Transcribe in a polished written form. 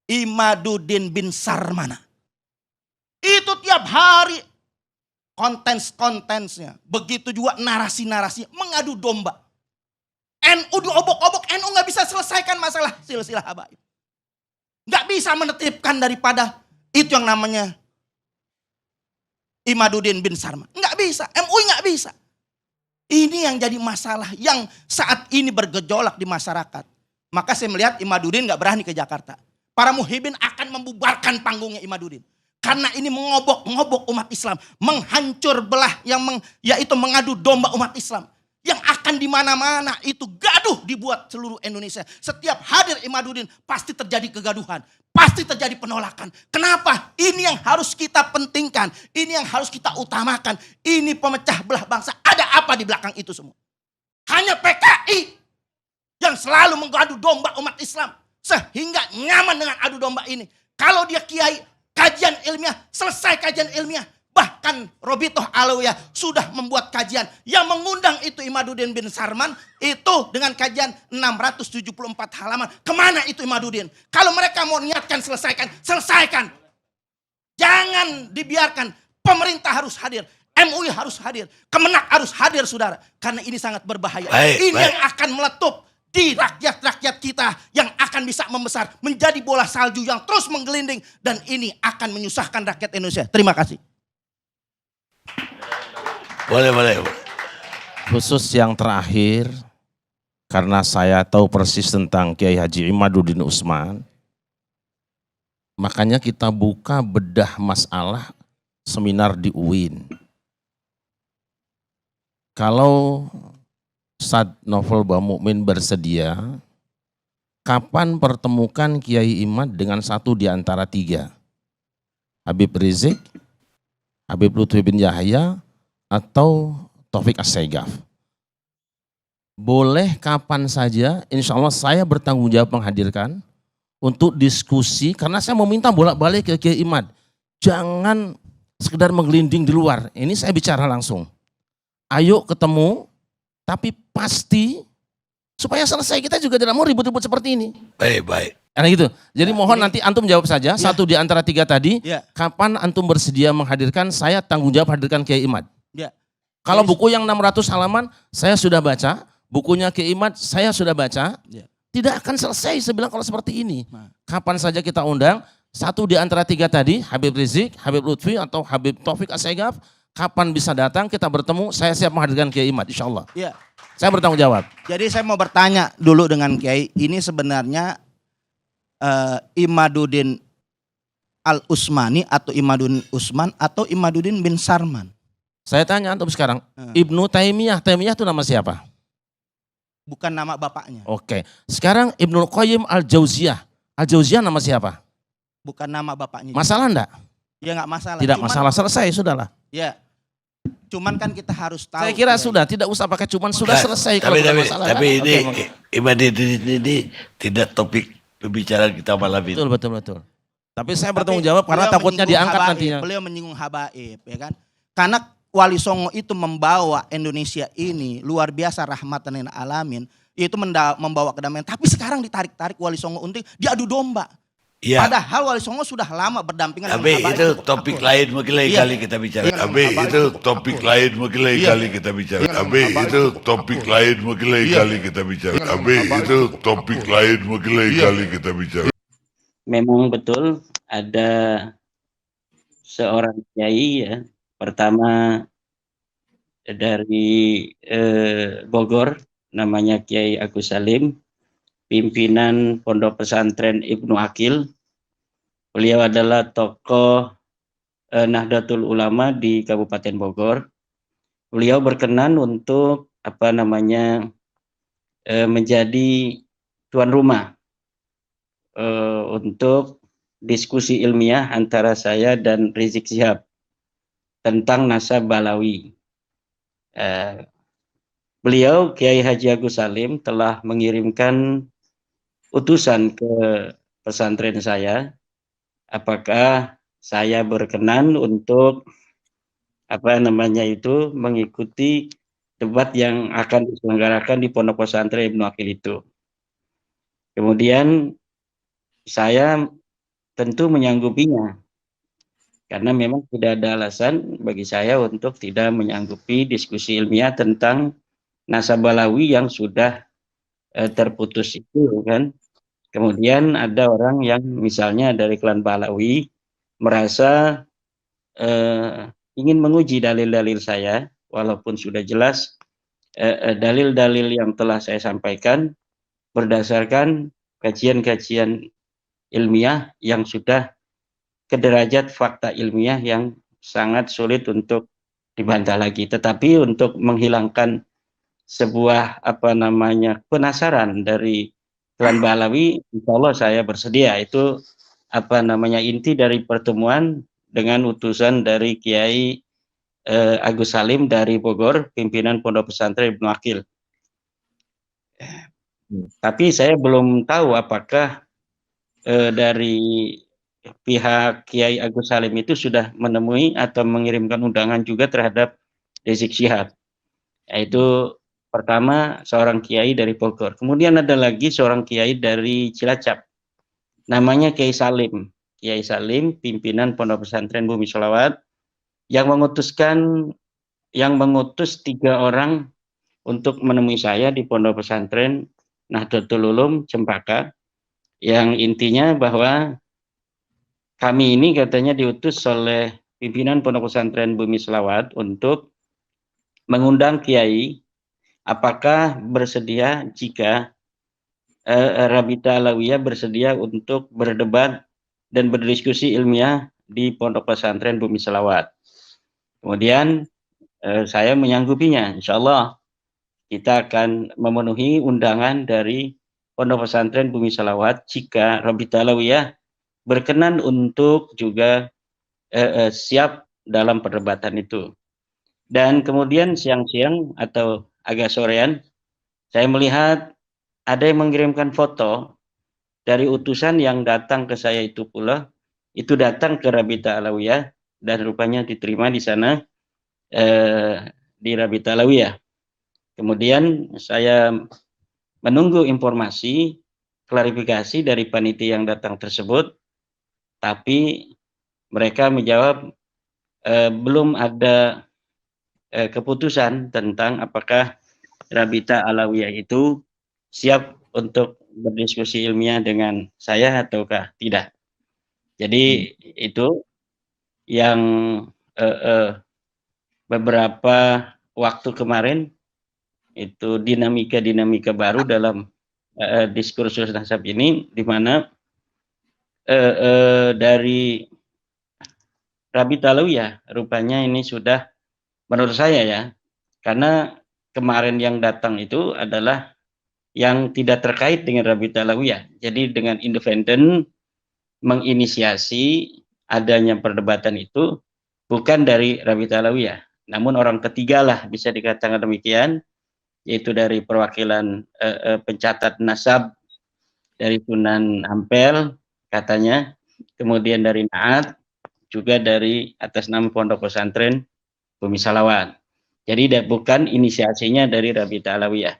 Imaduddin bin Sarmana. Itu tiap hari kontensnya. Begitu juga narasi-narasi mengadu domba. NU diobok-obok, NU gak bisa selesaikan masalah silsilah habaib. Gak bisa menetipkan daripada itu yang namanya Imaduddin bin Sarman. Gak bisa, MUI gak bisa. Ini yang jadi masalah yang saat ini bergejolak di masyarakat. Maka saya melihat Imaduddin gak berani ke Jakarta. Para muhibin akan membubarkan panggungnya Imaduddin. Karena ini mengobok-ngobok umat Islam. Menghancur belah, yaitu mengadu domba umat Islam. Yang akan di mana-mana itu gaduh dibuat seluruh Indonesia. Setiap hadir Imaduddin pasti terjadi kegaduhan. Pasti terjadi penolakan. Kenapa? Ini yang harus kita pentingkan. Ini yang harus kita utamakan. Ini pemecah belah bangsa. Ada apa di belakang itu semua? Hanya PKI yang selalu mengadu domba umat Islam. Sehingga nyaman dengan adu domba ini. Kalau dia kiai, kajian ilmiah, selesai kajian ilmiah. Bahkan Robitoh Alawiyah sudah membuat kajian yang mengundang itu Imaduddin bin Sarman itu dengan kajian 674 halaman. Kemana itu Imaduddin? Kalau mereka mau niatkan selesaikan. Jangan dibiarkan. Pemerintah harus hadir. MUI harus hadir. Kemenak harus hadir saudara. Karena ini sangat berbahaya. Ini yang akan meletup di rakyat-rakyat kita yang akan bisa membesar. Menjadi bola salju yang terus menggelinding. Dan ini akan menyusahkan rakyat Indonesia. Terima kasih. Boleh. Khusus yang terakhir, karena saya tahu persis tentang Kiai Haji Imaduddin Utsman, makanya kita buka bedah masalah seminar di UIN. Kalau Ustadz Novel Bamukmin bersedia, kapan pertemukan Kiai Imad dengan satu di antara tiga? Habib Rizik, Habib Lutfi bin Yahya, atau Taufik As-Saegaf. Boleh kapan saja, insya Allah saya bertanggung jawab menghadirkan untuk diskusi, karena saya mau minta bolak-balik ke Kiai Imad. Jangan sekedar menggelinding di luar, ini saya bicara langsung. Ayo ketemu, tapi pasti supaya selesai, kita juga tidak mau ribut-ribut seperti ini. Baik. Karena gitu. Jadi mohon nanti antum jawab saja, satu di antara tiga tadi, kapan antum bersedia menghadirkan, saya tanggung jawab hadirkan Kiai Imad. Kalau buku yang 600 halaman saya sudah baca, bukunya Kiai Imad saya sudah baca, tidak akan selesai saya bilang kalau seperti ini. Kapan saja kita undang, satu di antara tiga tadi, Habib Rizik, Habib Lutfi atau Habib Taufik As-Saegaf, kapan bisa datang kita bertemu, saya siap menghadirkan Kiai Imad insya Allah. Saya bertanggung jawab. Jadi saya mau bertanya dulu dengan Kiai, ini sebenarnya Imaduddin Al-Utsmani atau Imaduddin Utsman atau Imaduddin bin Sarman? Saya tanya antum sekarang, Ibnu Taimiyah itu nama siapa? Bukan nama bapaknya. Oke, sekarang Ibnu Qayyim Al-Jauziyah nama siapa? Bukan nama bapaknya. Masalah enggak? Ya enggak masalah. Tidak masalah, selesai sudahlah. Ya, cuman kan kita harus tahu. Saya kira sudah, tidak usah pakai cuman, sudah selesai kalau bukan masalah. Tapi ini Imaduddin ini tidak topik pembicaraan kita malam ini. Betul. Tapi saya bertanggung jawab karena takutnya diangkat nantinya. Beliau menyinggung habaib, ya kan? Karena Wali Songo itu membawa Indonesia ini luar biasa rahmatan lil alamin, itu membawa kedamaian. Tapi sekarang ditarik-tarik Wali Songo Unting diadu domba. Padahal Wali Songo sudah lama berdampingan dengan habaib. Itu topik lain mungkin lain kali kita bicara. Itu topik lain mungkin lain kali kita bicara. Itu topik lain mungkin lain kali kita bicara. Itu topik lain mungkin lain kali kita bicara. Memang betul ada seorang kiai ya. Pertama dari Bogor, namanya Kiai Agus Salim, pimpinan Pondok Pesantren Ibnu Aqil. Beliau adalah tokoh Nahdlatul Ulama di Kabupaten Bogor. Beliau berkenan untuk menjadi tuan rumah untuk diskusi ilmiah antara saya dan Rizik Syihab tentang nasab Balawi. Beliau Kiai Haji Agus Salim telah mengirimkan utusan ke pesantren saya, apakah saya berkenan untuk mengikuti debat yang akan diselenggarakan di Pondok Pesantren Ibnu Aqil itu. Kemudian saya tentu menyanggupinya. Karena memang tidak ada alasan bagi saya untuk tidak menyanggupi diskusi ilmiah tentang Nasabalawi yang sudah terputus itu kan. Kemudian ada orang yang misalnya dari klan Balawi merasa ingin menguji dalil-dalil saya, walaupun sudah jelas dalil-dalil yang telah saya sampaikan berdasarkan kajian-kajian ilmiah yang sudah ke derajat fakta ilmiah yang sangat sulit untuk dibantah lagi. Tetapi untuk menghilangkan sebuah penasaran dari klan Balawi, insya Allah saya bersedia. Itu inti dari pertemuan dengan utusan dari Kiai Agus Salim dari Bogor, pimpinan Pondok Pesantren Ibnu Akil. Tapi saya belum tahu apakah dari pihak Kiai Agus Salim itu sudah menemui atau mengirimkan undangan juga terhadap Rizik Syihab. Yaitu pertama seorang kiai dari Bogor. Kemudian ada lagi seorang kiai dari Cilacap. Namanya Kiai Salim. Kiai Salim, pimpinan Pondok Pesantren Bumi Sholawat, yang mengutus 3 orang untuk menemui saya di Pondok Pesantren Nahdlatul Ulum Cempaka, yang intinya bahwa kami ini katanya diutus oleh pimpinan Pondok Pesantren Bumi Sholawat untuk mengundang kiai apakah bersedia jika Rabita Alawiyah bersedia untuk berdebat dan berdiskusi ilmiah di Pondok Pesantren Bumi Sholawat. Kemudian saya menyanggupinya, insya Allah kita akan memenuhi undangan dari Pondok Pesantren Bumi Sholawat jika Rabita Alawiyah berkenan untuk juga siap dalam perdebatan itu. Dan kemudian siang-siang atau agak sorean, saya melihat ada yang mengirimkan foto dari utusan yang datang ke saya itu pula, itu datang ke Rabita Alawiyah dan rupanya diterima di sana di Rabita Alawiyah. Kemudian saya menunggu informasi klarifikasi dari panitia yang datang tersebut, tapi mereka menjawab belum ada keputusan tentang apakah Rabita Alawiyah itu siap untuk berdiskusi ilmiah dengan saya ataukah tidak. Jadi itu yang beberapa waktu kemarin itu dinamika baru dalam diskursus nasab ini, di mana dari Rabita Alawiyah rupanya ini sudah, menurut saya ya, karena kemarin yang datang itu adalah yang tidak terkait dengan Rabita Alawiyah. Jadi dengan independen menginisiasi adanya perdebatan itu bukan dari Rabita Alawiyah, namun orang ketiga lah bisa dikatakan demikian, yaitu dari perwakilan pencatat nasab dari Sunan Ampel katanya, kemudian dari Naat, juga dari atas nama Pondok Pesantren Bumi Sholawat. Jadi bukan inisiasinya dari Rabita Alawiyah.